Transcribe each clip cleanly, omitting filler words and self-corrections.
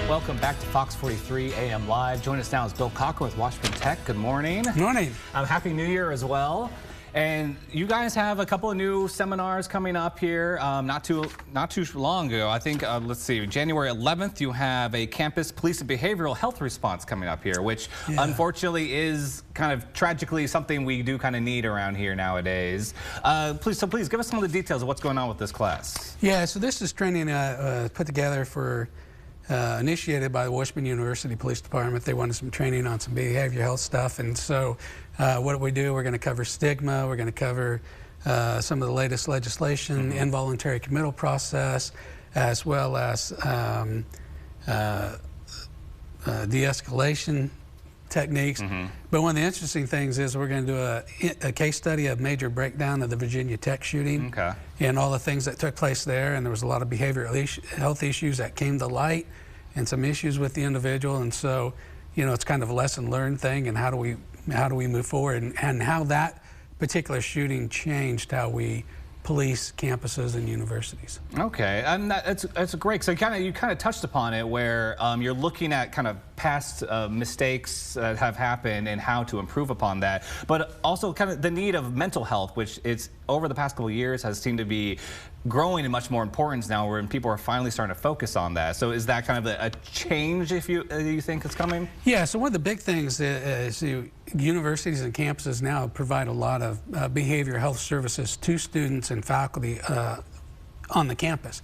Welcome back to Fox 43 AM Live. Join us now is Bill Cocker with Washburn Tech. Good morning. Good morning. Happy New Year as well. And you guys have a couple of new seminars coming up here not too long ago. I think, let's see, January 11th, you have a campus police and behavioral health response coming up here, which unfortunately is kind of tragically something we do kind of need around here nowadays. Please give us some of the details of what's going on with this class. Yeah, so this is training put together for initiated by the Washburn University Police Department. They wanted some training on some behavioral health stuff, and so what do we do? We're going to cover stigma, we're going to cover some of the latest legislation, involuntary committal process, as well as de-escalation techniques. But one of the interesting things is we're going to do a case study of major breakdown of the Virginia Tech shooting and all the things that took place there, and there was a lot of behavioral health issues that came to light and some issues with the individual, and so it's kind of a lesson learned thing, and how do we move forward, and how that particular shooting changed how we police campuses and universities. Okay, and that's great. So you kind of touched upon it, where you're looking at kind of past mistakes that have happened and how to improve upon that, but also kind of the need of mental health, which it's over the past couple of years has seemed to be growing in much more importance now, where people are finally starting to focus on that. So is that kind of a change, if you think it's coming? Yeah, so one of the big things is universities and campuses now provide a lot of behavioral health services to students and faculty on the campus.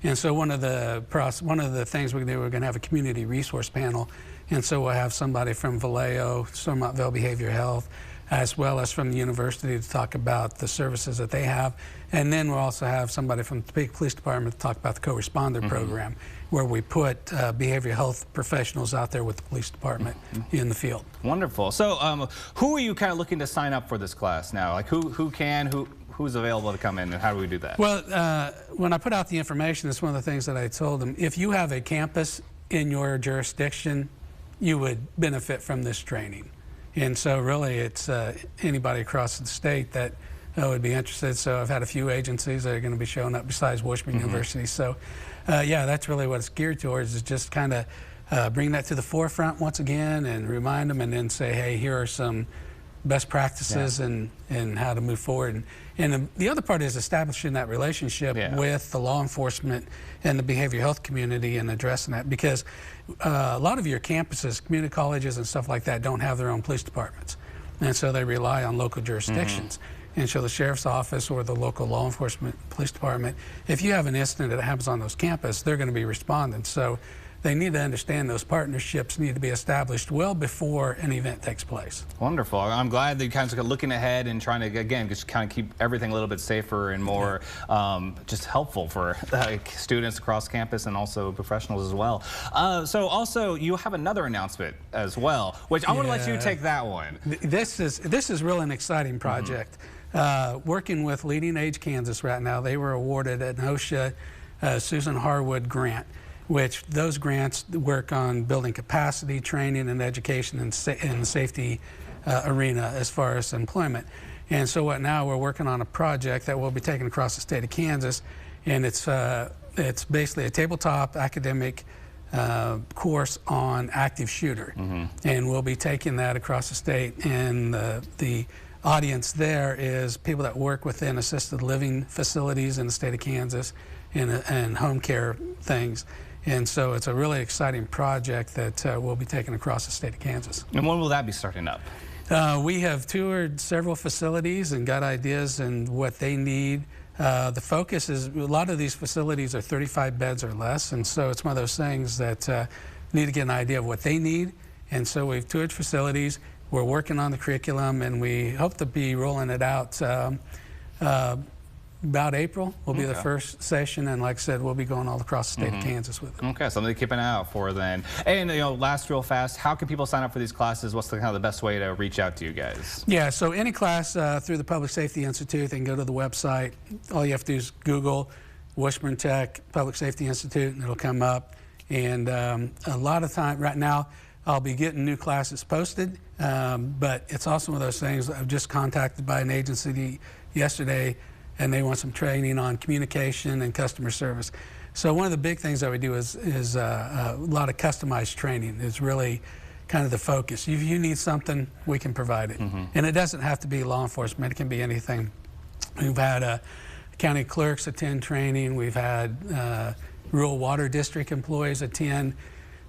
And so one of the things we're going to have a community resource panel, and so we'll have somebody from Vallejo, Somerville Behavioral Health, as well as from the university to talk about the services that they have. And then we'll also have somebody from the police department to talk about the co-responder program, where we put behavioral health professionals out there with the police department in the field. Wonderful. So who are you kind of looking to sign up for this class now? Like who's available to come in, and how do we do that? Well, when I put out the information, it's one of the things that I told them. If you have a campus in your jurisdiction, you would benefit from this training. And so really it's anybody across the state that would be interested. So I've had a few agencies that are going to be showing up besides Washburn University. So yeah, that's really what it's geared towards, is just kind of bring that to the forefront once again and remind them, and then say, hey, here are some best practices and how to move forward. And the other part is establishing that relationship with the law enforcement and the behavioral health community and addressing that, because a lot of your campuses, community colleges and stuff like that, don't have their own police departments, and so they rely on local jurisdictions. And so the sheriff's office or the local law enforcement police department, if you have an incident that happens on those campuses, they're going to be responding. So they need to understand those partnerships need to be established well before an event takes place. Wonderful. I'm glad that you kind of looking ahead and trying to, again, just kind of keep everything a little bit safer and more just helpful for students across campus and also professionals as well. So also you have another announcement as well, which I want to let you take that one. This is really an exciting project. Working with Leading Age Kansas right now, they were awarded an OSHA Susan Harwood grant, which those grants work on building capacity, training, and education in the safety arena as far as employment. And so now we're working on a project that will be taken across the state of Kansas, and it's basically a tabletop academic course on active shooter. And we'll be taking that across the state, and the audience there is people that work within assisted living facilities in the state of Kansas and home care things. And so it's a really exciting project that we'll be taking across the state of Kansas. And when will that be starting up? We have toured several facilities and got ideas and what they need. The focus is, a lot of these facilities are 35 beds or less, and so it's one of those things that need to get an idea of what they need. And so we've toured facilities, we're working on the curriculum, and we hope to be rolling it out about April will be the first session, and like I said, we'll be going all across the state of Kansas with it. Okay, something to keep an eye out for then. And last real fast, how can people sign up for these classes? What's the best way to reach out to you guys? Yeah, so any class through the Public Safety Institute, they can go to the website. All you have to do is Google Washburn Tech Public Safety Institute, and it'll come up. And a lot of time right now, I'll be getting new classes posted, but it's also one of those things. I've just contacted by an agency yesterday, and they want some training on communication and customer service. So one of the big things that we do is a lot of customized training is really kind of the focus. If you need something, we can provide it. And it doesn't have to be law enforcement. It can be anything. We've had county clerks attend training. We've had rural water district employees attend.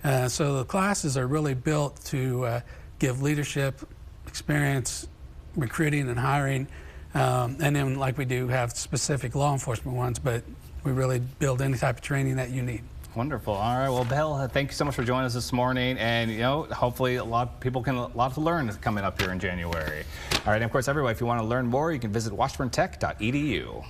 So the classes are really built to give leadership, experience, recruiting and hiring. And then like we do have specific law enforcement ones, but we really build any type of training that you need. Wonderful. All right. Well, Bill, thank you so much for joining us this morning. And, you know, hopefully a lot of people a lot to learn coming up here in January. All right. And of course, everybody, if you want to learn more, you can visit washburntech.edu.